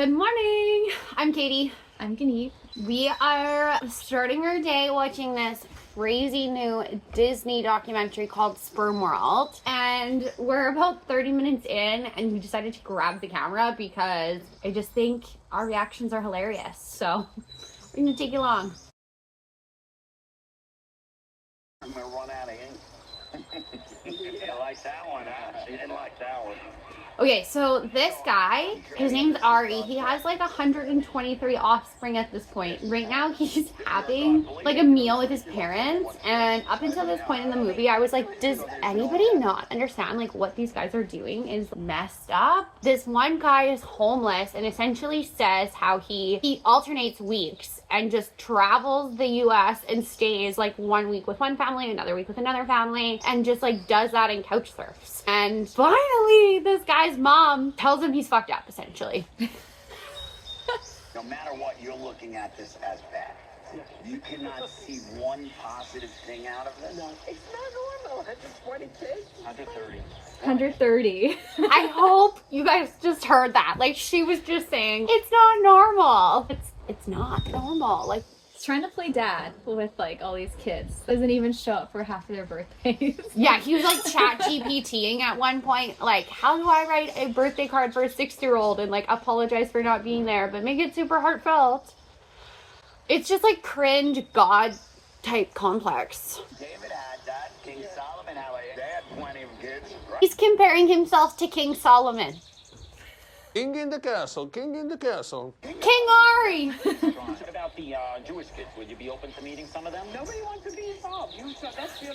Good morning. I'm Katie. I'm Guneet. We are starting our day watching this crazy new Disney documentary called Spermworld. And we're about 30 minutes in and we decided to grab the camera because I just think our reactions are hilarious. So we're going to take you along. I'm going to run out of ink. You like that one, huh? She didn't like that one. Okay, so this guy, his name's Ari. He has like 123 offspring at this point. Right now, he's having like a meal with his parents. And up until this point in the movie, I was like, does anybody not understand like what these guys are doing is messed up? This one guy is homeless and essentially says how he alternates weeks and just travels the US and stays like 1 week with one family, another week with another family, and just like does that and couch surfs. And finally, this guy's mom tells him he's fucked up, essentially. No matter what, you're looking at this as bad. You cannot see one positive thing out of this. No, it's not normal. 120 kids. 130. 130. I hope you guys just heard that. Like, she was just saying, it's not normal. It's not normal. Like, He's trying to play dad with like all these kids. Doesn't even show up for half of their birthdays. yeah, he was like chat GPTing at one point. Like, how do I write a birthday card for a 6-year-old and like apologize for not being there, but make it super heartfelt? It's just like cringe God type complex. David had that. King Solomon had like, they had plenty of kids. Right? He's comparing himself to King Solomon. King in the castle, king in the castle. King Ari! What about the Jewish kids? Would you be open to meeting some of them? Nobody wants to be involved. That's your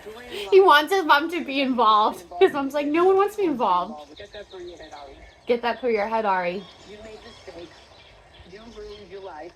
dream. He wants his mom to be involved. His mom's like, no one wants to be involved. Get that through your head, Ari. Get that through your head, Ari. You made mistakes. You ruined your life.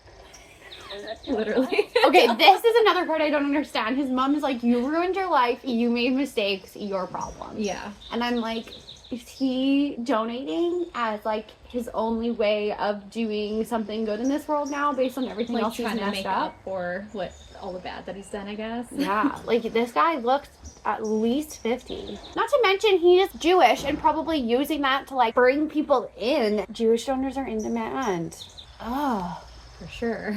And that's Literally. Okay, this is another part I don't understand. His mom is like, you ruined your life, you made mistakes, your problem. Yeah. And I'm like, is he donating as like his only way of doing something good in this world now based on everything Like else he's trying to messed make up? up for what all the bad that he's done, I guess. Yeah, like this guy looks at least 50. Not to mention he is Jewish and probably using that to like bring people in. Jewish donors are in demand. Oh. For sure.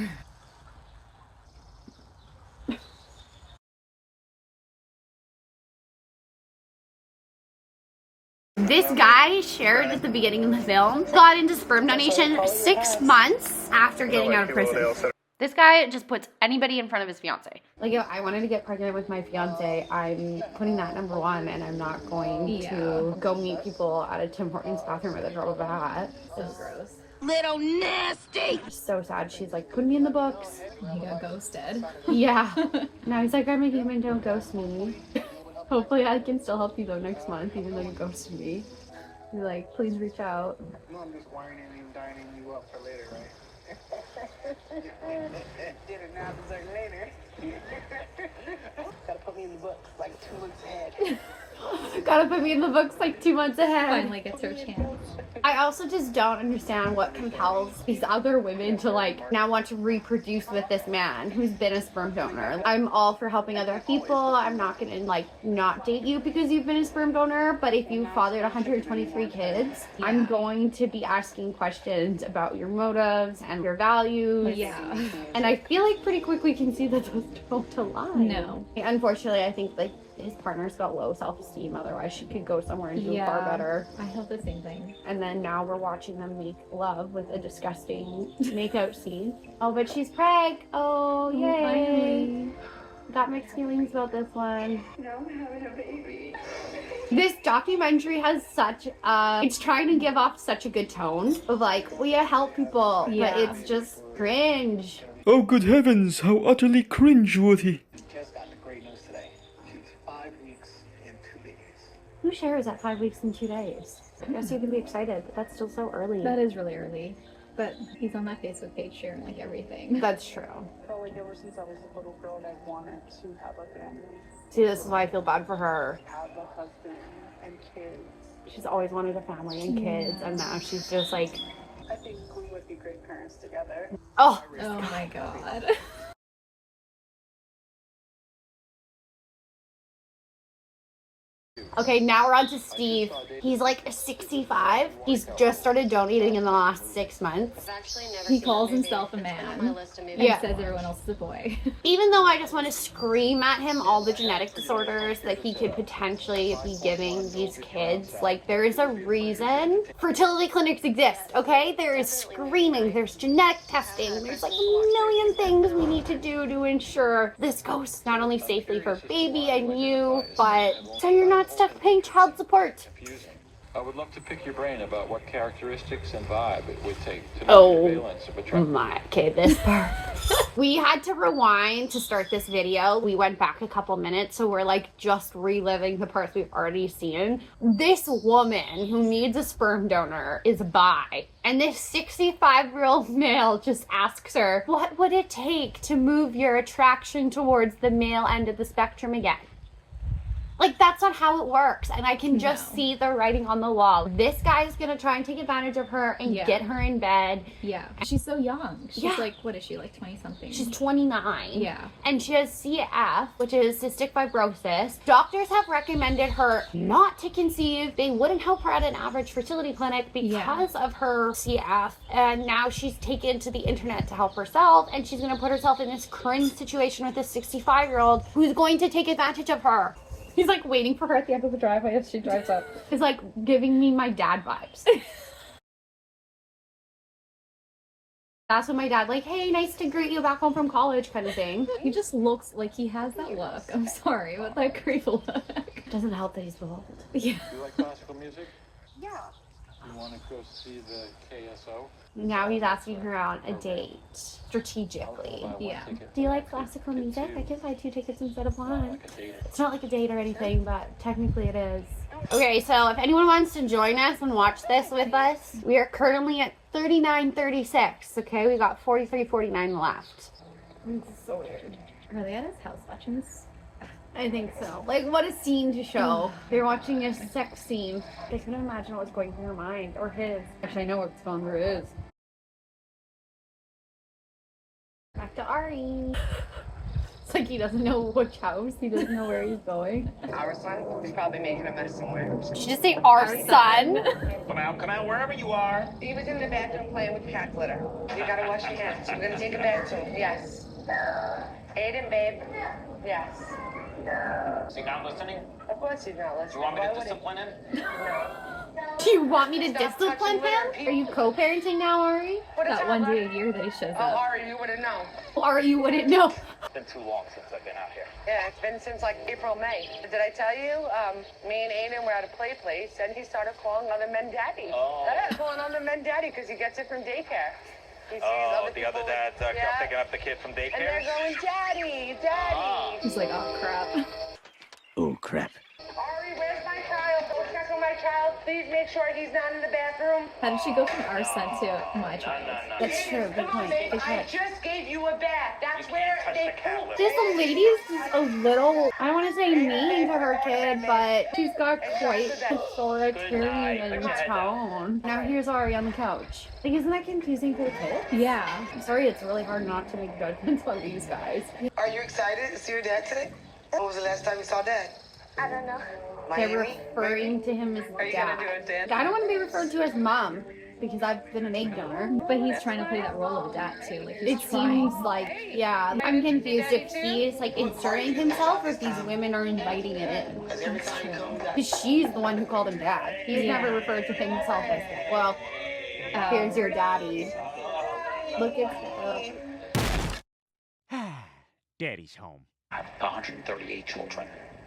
This guy shared at the beginning of the film, got into sperm donation 6 months after getting out of prison. This guy just puts anybody in front of his fiance. Like, if I wanted to get pregnant with my fiance, I'm putting that number one, and I'm not going to go meet people at a Tim Hortons bathroom with a drop of a hat. So gross. little nasty. So sad. She's like, put me in the books. He got ghosted. Yeah. Now he's like, I'm a human, don't ghost me. Hopefully I can still help you though next month, even though you ghosted me. He's like, please reach out. No, I'm just whining and dining you up for later, right? Dinner now, dessert later. Gotta put me in the books like 2 months ahead. Gotta put me in the books like 2 months ahead. Finally gets her chance. I also just don't understand what compels these other women to like now want to reproduce with this man who's been a sperm donor. I'm all for helping other people. I'm not gonna like not date you because you've been a sperm donor, but if you fathered 123 kids, I'm going to be asking questions about your motives and your values. Yeah. And I feel like pretty quick we can see that those don't align. No. Unfortunately, I think like his partner's got low self-esteem, otherwise she could go somewhere and do far better. I hope the same thing. And then now we're watching them make love with a disgusting makeout scene. Oh, but she's preg. Oh, yay. Finally. Got mixed feelings about this one. Now I'm having a baby. This documentary has such it's trying to give off such a good tone of like, we help people, Yeah. but it's just cringe. Oh, good heavens, how utterly cringeworthy. Just got the great news today. She's 5 weeks and 2 days. Who shares at 5 weeks and 2 days? I guess you can be excited, but that's still so early. That is really early. But he's on that Facebook page sharing like everything. That's true. Felt like ever since I was a little girl that wanted to have a family, See, this is why I feel bad for her. have a husband and kids. She's always wanted a family and kids, and now she's just like, I think we would be great parents together. oh, Oh my god. Okay, now we're on to Steve. He's like 65. He's just started donating in the last 6 months. He calls himself a man and Yeah. says everyone else is a boy. Even though I just want to scream at him all the genetic disorders that he could potentially be giving these kids, like there is a reason fertility clinics exist, okay? There is screening, there's genetic testing, there's like a million things we need to do to ensure this goes not only safely for baby and you, but so you're not stuck paying child support. I would love to pick your brain about what characteristics and vibe it would take to make Oh the valence of attraction. my, okay, this part. We had to rewind to start this video. We went back a couple minutes, so we're like just reliving the parts we've already seen. This woman who needs a sperm donor is bi, and this 65-year-old male just asks her, what would it take to move your attraction towards the male end of the spectrum again? Like, that's not how it works. And I can just see the writing on the wall. This guy is going to try and take advantage of her and get her in bed. Yeah. She's so young. She's Yeah. like, what is she, like 20-something? She's 29. Yeah. And she has CF, which is cystic fibrosis. Doctors have recommended her not to conceive. They wouldn't help her at an average fertility clinic because of her CF. And now she's taken to the internet to help herself. And she's going to put herself in this cringe situation with this 65-year-old who's going to take advantage of her. He's like waiting for her at the end of the driveway as she drives up. He's like giving me my dad vibes. That's when my dad like, hey, nice to greet you back home from college kind of thing. He just looks like he has that look. I'm sorry, but that creepy look. Doesn't help that he's bald. Yeah. You like classical music? Yeah. You want to go see the KSO? Now he's asking her out a date strategically. I'll buy one Yeah. ticket. Do you like classical music? I can buy 2 tickets instead of one. Like a date. It's not like a date or anything, but technically it is. Okay, so if anyone wants to join us and watch this with us, we are currently at 39:36. Okay, we got 43:49 left. It's so weird. Are they at his house watching this? I think so. Like, what a scene to show. They're watching a sex scene. I couldn't imagine what's going through her mind or his. Actually, I know what's going through his. Back to Ari. It's like he doesn't know which house. He doesn't know where he's going. Our son is probably making a mess somewhere. Did you just say our son? Come out, wherever you are. He was in the bathroom playing with cat litter. You gotta wash your hands. We're gonna take a bath soon. Yes. Aiden, babe. Yes. Is he not listening? Of course he's not listening. Do you want me Why to would he? discipline him? Do you want me to Stop discipline touching litter, him? Are you co-parenting now, Ari? What is That that, one day right? a year that he shows Oh, up. Ari, you wouldn't know. Or you wouldn't know. It's been too long since I've been out here. Yeah, it's been since like April, May. Did I tell you? Me and Aiden were at a play place, and he started calling other men daddy. Oh. Yeah, calling other men daddy because he gets it from daycare. He sees other the other people- dads yeah. picking up the kid from And they're daycare? going, daddy, daddy. He's like, oh crap. Oh, crap. Ari, where's my child? Go check on my child. Please make sure he's not in the bathroom. How did she go from our son to my child? That's true. Good Come on, point. babe. Good I point. just gave you a bath. That's You where can't touch they the cat poop. litter. This lady's just a little, I don't want to say mean to her kid, but she's got quite authoritarian tone. Now here's Ari on the couch. Like, isn't that confusing for the kid? Yeah. I'm sorry, it's really hard not to make judgments on these guys. Are you excited to see your dad today? When was the last time you saw dad? I don't know. They're Miami? referring to him as Are you gonna dad. do a dance? I don't want to be referred to as mom because I've been an egg donor. But he's trying to play that role of dad too. Like he's It trying. seems like, yeah. I'm confused if he's like inserting himself or if these women are inviting it in. Because every time you come, Because she's the one who called him dad. He's never referred to himself as, well, here's your daddy. Look at Daddy's home. I have 138 children.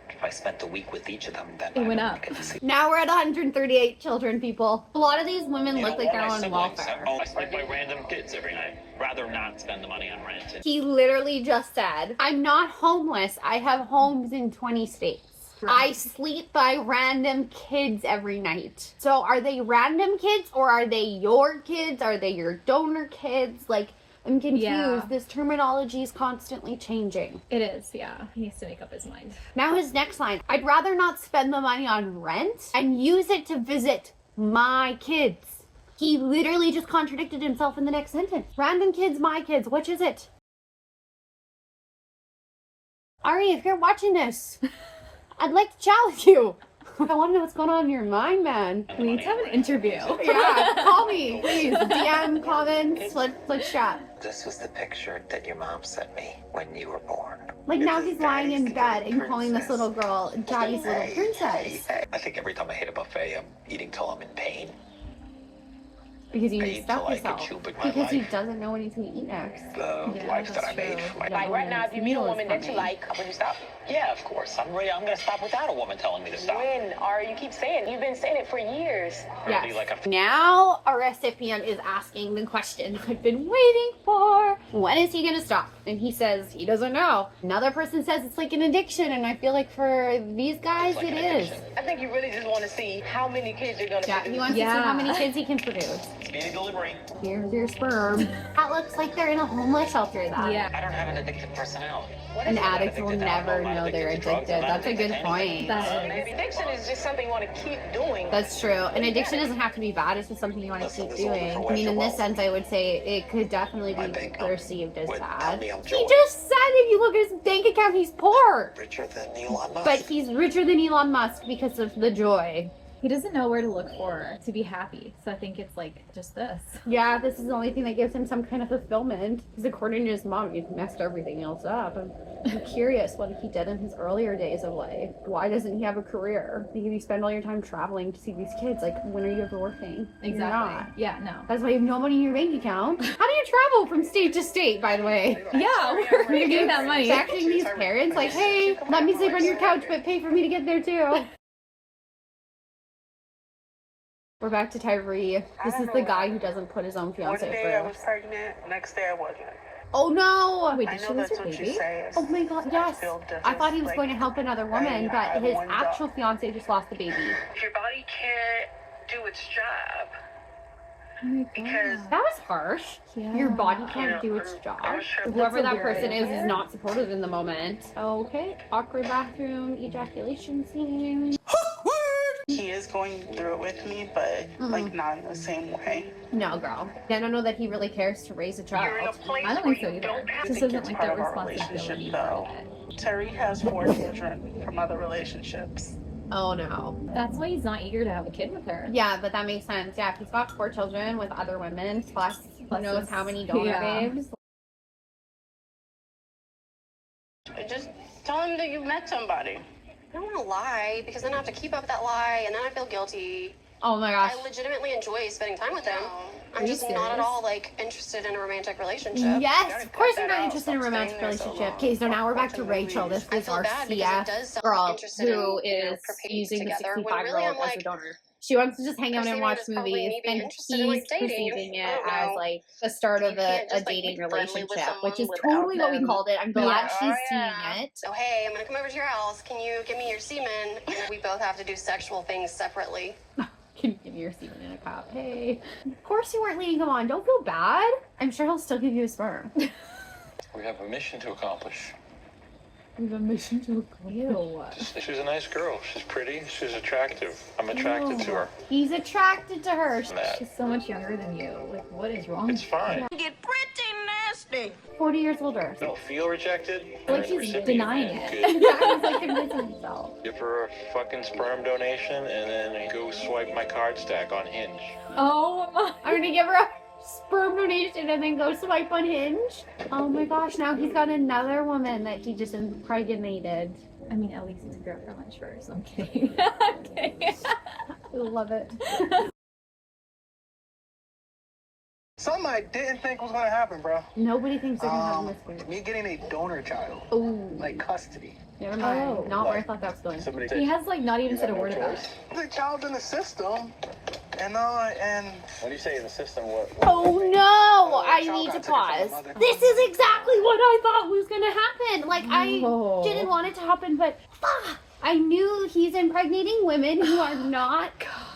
If I spent a week with each of them, then It went I up. would get to see. Now we're at 138 children, people. A lot of these women look like they're on welfare. I sleep by random kids every night. Rather not spend the money on rent. He literally just said, I'm not homeless. I have homes in 20 states. I sleep by random kids every night. So are they random kids or are they your kids? Are they your donor kids? Like, I'm confused. Yeah. This terminology is constantly changing. It is, yeah. He needs to make up his mind. Now his next line, I'd rather not spend the money on rent and use it to visit my kids. He literally just contradicted himself in the next sentence. Random kids, my kids, which is it? Ari, if you're watching this, I'd like to chat with you. I want to know what's going on in your mind, man. We need to have an interview. Yeah, call me, please. DM, comments, let's chat. This was the picture that your mom sent me when you were born. Like now he's lying in bed and calling this little girl Daddy's little princess. I think every time I hit a buffet, I'm eating till I'm in pain. Because you I need to eat stop till I can yourself. chew big my Because he life. doesn't know what he's going to eat next. The life that I made for my Like right now, if you meet a woman that you like, would you stop? Yeah, of course. I'm gonna stop without a woman telling me to stop. When? Or you keep saying it. You've been saying it for years. Yes. Like a Now our recipient is asking the question I've been waiting for. When is he gonna stop? And he says he doesn't know. Another person says it's like an addiction, and I feel like for these guys like it an is. addiction. I think you really just want to see how many kids you're gonna Yeah, produce. he wants to see how many kids he can produce. speedy delivery. Here's your sperm. That looks like they're in a homeless shelter. That. Yeah. I don't have an addictive personality. An addict will never know they're addicted. That's a good point. Maybe addiction is just something you want to keep doing. That's true. An addiction doesn't have to be bad. It's just something you want to keep doing. I mean, in this sense, I would say it could definitely be perceived as bad. He just said if you look at his bank account, he's poor. Richer than Elon Musk. But he's richer than Elon Musk because of the joy. He doesn't know where to look for to be happy. So I think it's like just this. Yeah, this is the only thing that gives him some kind of fulfillment. Because according to his mom, he's messed everything else up. I'm curious what he did in his earlier days of life. Why doesn't he have a career? Because you spend all your time traveling to see these kids. Like, when are you ever working? You're not. Yeah, no. That's why you have no money in your bank account. How do you travel from state to state, by the way? Yeah, where are you getting that money? Texting these parents like, hey, let me sleep on your couch, but pay for me to get there too. We're back to Tyree. This is the guy who doesn't put his own One fiance day I was first. pregnant, next day I wasn't. Oh no! Wait, I did know she lose that's her what you baby? say. Oh my god, yes! feel different, I thought he was like, going to help another woman, I but have his one actual job. fiance just lost the baby. If your body can't do its job, Oh my because That was harsh. Yeah. Your body can't do its job. I'm sure Whoever That's a that weird person idea. is not supportive in the moment. Okay, awkward bathroom ejaculation scene. he is going through it with me, but like not in the same way. No, girl. I don't know that he really cares to raise a You're in a child. place I don't where think so you either. don't have This to isn't get like part that of our responsibility relationship, part though. of it. Tyree has 4 children from other relationships. Oh no. That's why he's not eager to have a kid with her. Yeah, but that makes sense. Yeah, if he's got 4 children with other women, plus who knows his- how many donor yeah. babes. Just tell him that you met somebody. I don't want to lie because then I have to keep up that lie and then I feel guilty. Oh my gosh. I legitimately enjoy spending time with him. I'm Are you just not serious? at all like interested in a romantic relationship. Yes, of course you're that not out. interested in a Stop romantic staying there so relationship. long. Okay, so now we're back to Watching Rachel. This movies. I is feel our bad because it CF does sound girl interested who in, you know, is proceeding using the together, when really 65-year-old I'm as a like, donor. She wants to just hang out and perceiving watch it as probably movies, me being and interested he's in, like, dating. perceiving I it don't as know. like the start of You can't a just, like, dating be friendly with relationship, which is someone totally what we without called it. I'm glad she's yeah. seeing it. So hey, I'm gonna come over to your house. Can you give me your semen? And we both have to do sexual things separately. Can you give me your semen in a cup? Hey. Of course you weren't leading him on. Don't feel bad. I'm sure he'll still give you a sperm. We have a mission to accomplish. We have a mission to Ew. She's a nice girl. She's pretty. She's attractive. I'm attracted to her. He's attracted to her. That. She's so much younger than you. Like, what is wrong? It's fine. Get pretty nasty. 40 years older. You don't feel rejected. Like You're she's recipient, denying man. it. Good. Yeah, he's like convincing himself. Give her a fucking sperm donation and then go swipe my card stack on Hinge. Oh my. I'm gonna give her a sperm donation and then go swipe on Hinge. Oh my gosh, now he's got another woman that he just impregnated. I mean, at least it's a girlfriend lunch first. I'm kidding. I'm kidding. I love it. Something I didn't think was gonna happen, bro. Nobody thinks they're gonna have a miscarriage. Me getting a donor child, Oh, like custody. never mind. Oh. Not where I thought that was going. Somebody He has like not even said a word about it. The child's in the system, and What do you say in the system? What? Oh no! I child need got to taken from pause. the mother. This is exactly what I thought was gonna happen. Like, No. I didn't want it to happen, but I knew he's impregnating women who are not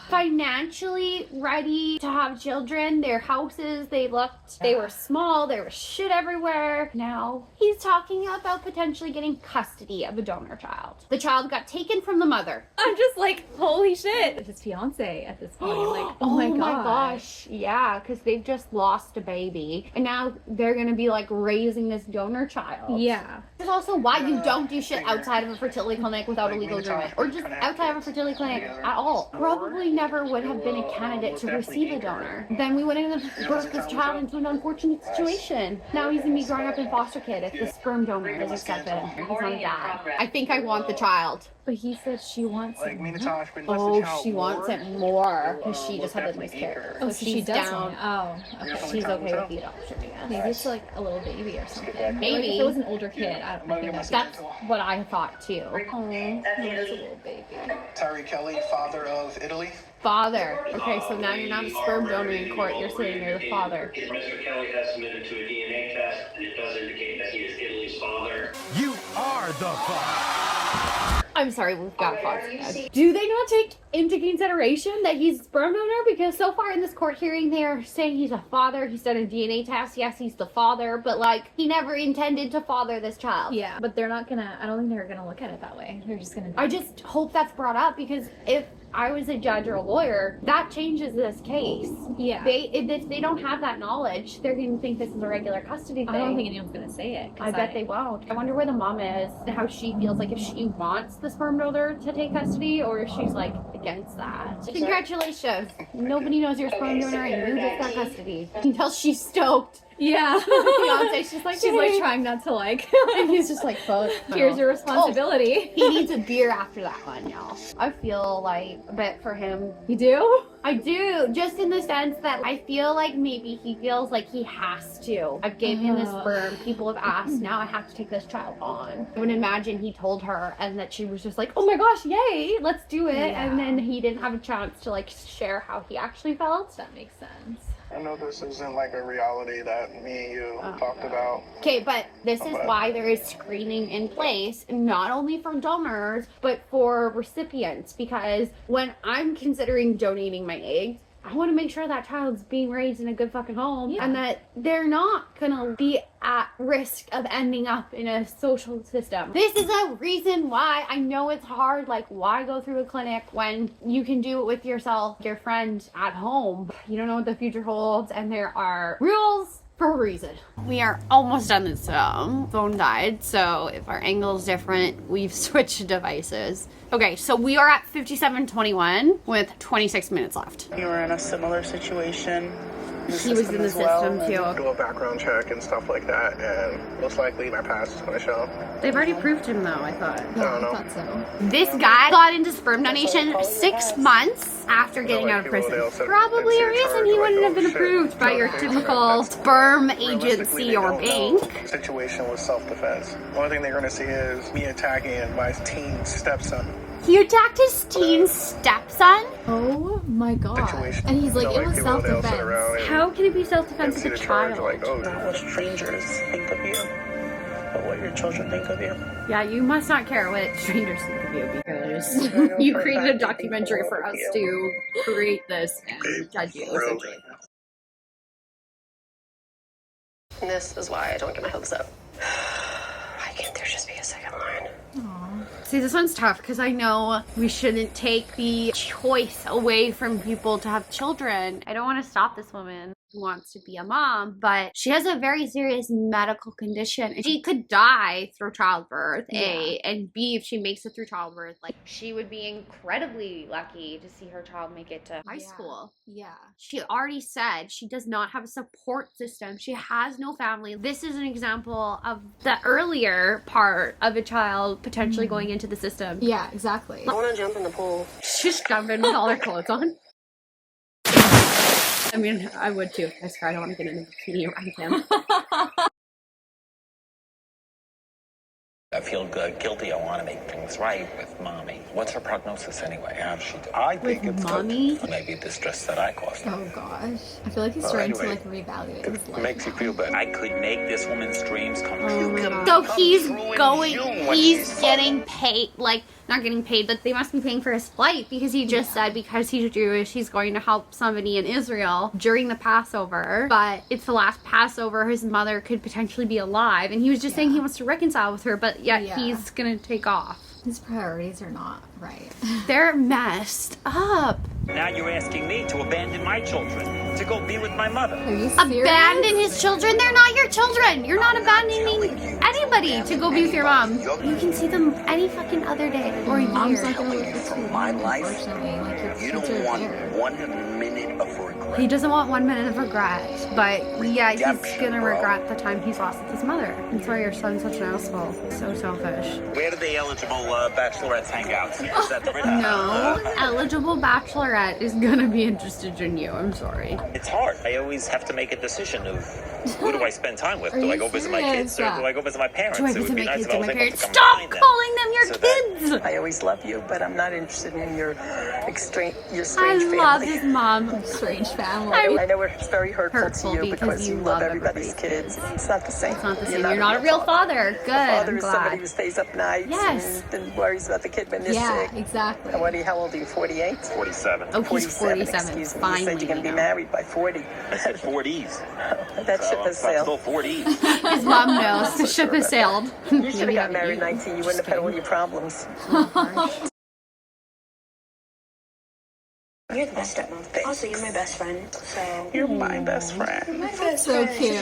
financially ready to have children. Their houses, they were small, there was shit everywhere. Now he's talking about potentially getting custody of a donor child. The child got taken from the mother. I'm just like, holy shit. It's his fiance at this point. Like, oh my gosh. Yeah, because they've just lost a baby. And now they're going to be like raising this donor child. Yeah. This is also why you don't do shit outside of a fertility clinic without a legal agreement. Or just outside of a fertility clinic at all. Probably never would have been a candidate to receive a donor. Then we wouldn't have birthed this child into an unfortunate situation. Now he's going to be growing up in foster kid if the sperm donor is accepted. He's not a dad. I think I want the child. But he said she wants it more. Oh, she wants it more because she just had a miscarriage. Oh, so she does want it. Oh, okay. She's okay with the adoption, I guess. Maybe it's like a little baby or something. Maybe. Like if it was an older kid, I don't think that's what I thought too. Oh, there's a little baby. Tyree Kelly, father of Italy. Father. Okay, so now you're not a sperm donor in court. You're saying you're the father. Mr. Kelly has submitted to a DNA test, and it does indicate that he is Italy's father. You are the father. I'm sorry, we've got father. Do they not take into consideration that he's a sperm donor? Because so far in this court hearing, they are saying he's a father. He's done a DNA test. Yes, he's the father, but like he never intended to father this child. Yeah, but they're not gonna. I don't think they're gonna look at it that way. They're just gonna. I just hope that's brought up because if I was a judge or a lawyer, that changes this case. Yeah. If they don't have that knowledge, they're going to think this is a regular custody thing. I don't think anyone's going to say it. I bet they won't. I wonder where the mom is and how she feels, like if she wants the sperm donor to take custody or if she's like against that. Congratulations. Nobody knows you're a sperm donor and you just got custody. You can tell she's stoked. Yeah. Fiance, she's like trying not to like. And he's just like, fuck. Here's your responsibility. He needs a beer after that one, y'all. I feel like a bit for him. You do? I do. Just in the sense that I feel like maybe he feels like he has to. I've gave him the sperm. People have asked. Now I have to take this child on. I would imagine he told her and that she was just like, oh my gosh, yay, let's do it. Yeah. And then he didn't have a chance to like share how he actually felt. That makes sense. I know this isn't like a reality that me and you talked about. Okay, but this is why there is screening in place, not only for donors, but for recipients. Because when I'm considering donating my eggs, I want to make sure that child's being raised in a good fucking home and that they're not gonna be at risk of ending up in a social system. This is a reason why I know it's hard. Like, why go through a clinic when you can do it with yourself, your friend at home? You don't know what the future holds, and there are rules for a reason. We are almost done this phone died, so if our angle is different, we've switched devices. Okay, so we are at 57:21 with 26 minutes left. You were in a similar situation. He was in the system too. Do a background check and stuff like that, and most likely my past is going to show. They've already proved him though, I thought. I don't know. I thought so. This guy got into sperm donation 6 months after getting out of prison. Probably a reason he wouldn't have been approved by your typical sperm agency or bank. Situation was self-defense. The only thing they're going to see is me attacking my teen stepson. He attacked his teen stepson? Oh my god. And he's like, it was self-defense. How can it be self-defense with a child? Not what strangers think of you, but what your children think of you. Yeah, you must not care what strangers think of you because you created a documentary for us to create this and judge you, essentially. And this is why I don't get my hopes up. Why can't there just be a second line? See, this one's tough because I know we shouldn't take the choice away from people to have children. I don't want to stop this woman who wants to be a mom, but she has a very serious medical condition. She could die through childbirth, A, and B, if she makes it through childbirth, like she would be incredibly lucky to see her child make it to high school. Yeah. She already said she does not have a support system. She has no family. This is an example of the earlier part of a child potentially going into the system. Yeah, exactly. I want to jump in the pool. She's jumping with all her clothes on. I mean, I would too. I swear I don't want to get in a bikini around him. I feel guilty. I want to make things right with mommy. What's her prognosis anyway? How's she doing? I think With it's mommy? good. Maybe the stress that I caused her. Oh gosh. I feel like he's trying to like reevaluate his life. Makes you feel better. I could make this woman's dreams come true. So he's getting paid, like, not getting paid, but they must be paying for his flight because he just said because he's Jewish, he's going to help somebody in Israel during the Passover. But it's the last Passover, his mother could potentially be alive. And he was just saying he wants to reconcile with her, but yet he's going to take off. His priorities are not right. They're messed up. Now you're asking me to abandon my children to go be with my mother. Are you serious? Abandon his children? They're not your children. You're not abandoning anybody to go be with your mom. You can see them any fucking other day or year. Mom's not gonna live for too My long, life, unfortunately. Like, your you kids don't are want there. 1 minute of regret. He doesn't want 1 minute of regret, but yeah, he's gonna regret the time he's lost with his mother. That's why your son's such an asshole. So selfish. Where do the eligible bachelorettes hang out? Is that the No, eligible bachelorette is gonna be interested in you. I'm sorry. It's hard. I always have to make a decision of who do I spend time with? Are Do I you go visit my serious? kids or do I go visit my parents? Do I It would visit be my nice kids if I and was my able to parents? come Stop find them. calling them your So kids! I always love you, but I'm not interested in your strange I family. love his mom. Strange family. I know it's very hurtful to you because you love everybody's kids. It's not the same. It's not the same. You're not a real father. Good. Father I'm is somebody glad. who stays up nights Yes. and worries about the kid when they're Yeah, sick. exactly. And how old are you, 48? 47. Oh, he's 47. Excuse me. You Finally. said you're going to be married by 40. I said 40s. That ship has So I'm sailed. still 40s. His mom knows. The ship has sailed. You should have got married at 19. You wouldn't have had all your problems. You're the best stepmom. Also, you're my best friend, so... You're my best friend. So cute.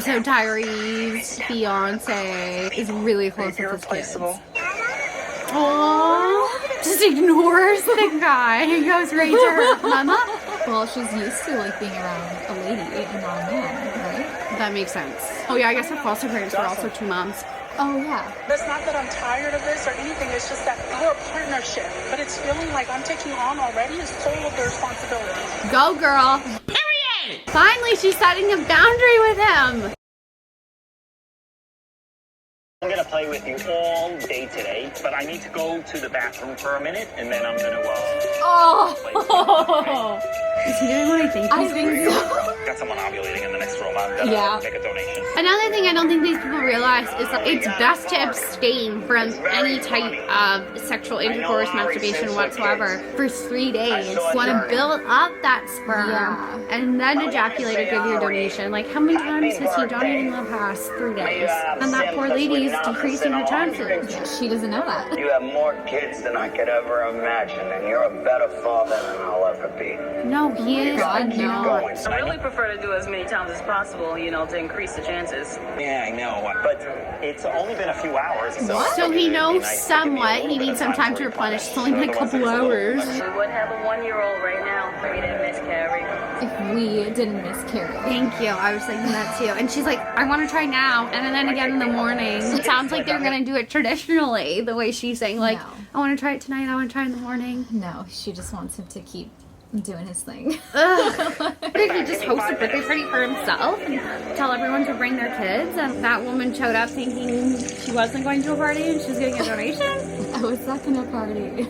So Tyree's fiance is really close with his kids. Irreplaceable. Aww. Just ignores the guy. He goes right to her mama. Well, she's used to like being around a lady and not a man, right? That makes sense. Oh yeah, I guess her foster parents were also two moms. Oh yeah. It's not that I'm tired of this or anything. It's just that we're a partnership. But it's feeling like I'm taking on already is total of the responsibility. Go girl. Period. Finally, she's setting a boundary with him. I'm gonna play with you all day today, but I need to go to the bathroom for a minute, and then I'm gonna Oh. Is he doing what I think I he's think doing? so. Got someone ovulating in the next room. I'm gonna make a donation. Another thing I don't think these people realize is that it's best to abstain from any type of sexual intercourse, masturbation whatsoever for 3 days. You want to build up that sperm and then ejaculate or give your donation. Like, how many times has he donated in the past 3 days? And that poor lady is decreasing her chances. She doesn't know that. You have more kids than I could ever imagine, and you're a better father than I'll ever be. No, he is not. I really prefer to do as many times as possible, you know, to increase the chances. Yeah, I know, but it's only been a few hours. So he knows somewhat. He needs some time to replenish. It's only been a couple hours. We would have a 1-year-old right now if we didn't miscarry. If we didn't miscarry. Thank you. I was thinking that too. And she's like, I want to try now. And then again in the morning. It sounds like they're going to do it traditionally, the way she's saying, like, I want to try it tonight. I want to try in the morning. No, she just wants him to keep doing his thing. Ugh. Did he just host a birthday party for himself and tell everyone to bring their kids? And that woman showed up thinking she wasn't going to a party and she was getting a donation? I was not going to party.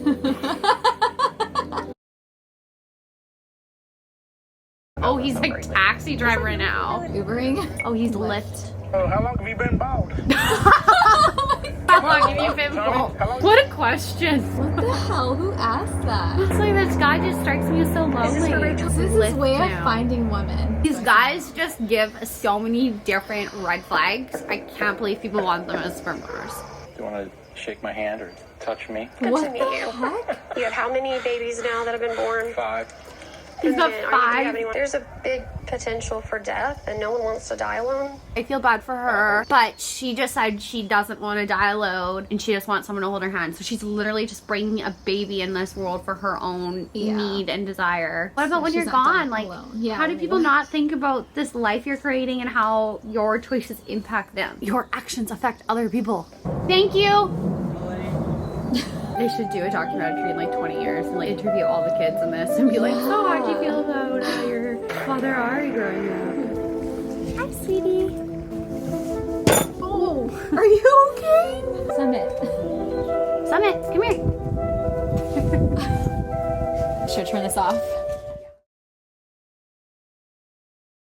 Oh, he's like taxi driver now. Ubering? Oh, he's Lyft. Oh, how long have you been bald? How long have you been bald? What a question. What the hell? Who asked that? It's like this guy just strikes me as so lonely. This is his way of finding women. These guys just give so many different red flags. I can't believe people want them as sperm donors. Do you want to shake my hand or touch me? Good to meet you. You have how many babies now that have been born? 5. He's got And do you 5. have anyone- There's a big potential for death, and no one wants to die alone. I feel bad for her, but she just said she doesn't want to die alone and she just wants someone to hold her hand. So she's literally just bringing a baby in this world for her own need and desire. What about when you're gone? Like, how do people not think about this life you're creating and how your choices impact them? Your actions affect other people. Thank you. They should do a documentary in like 20 years and like interview all the kids in this and be like, so how do you feel about your father Ari growing up? Hi, sweetie. Oh, are you okay? Guneet, come here. Should I turn this off?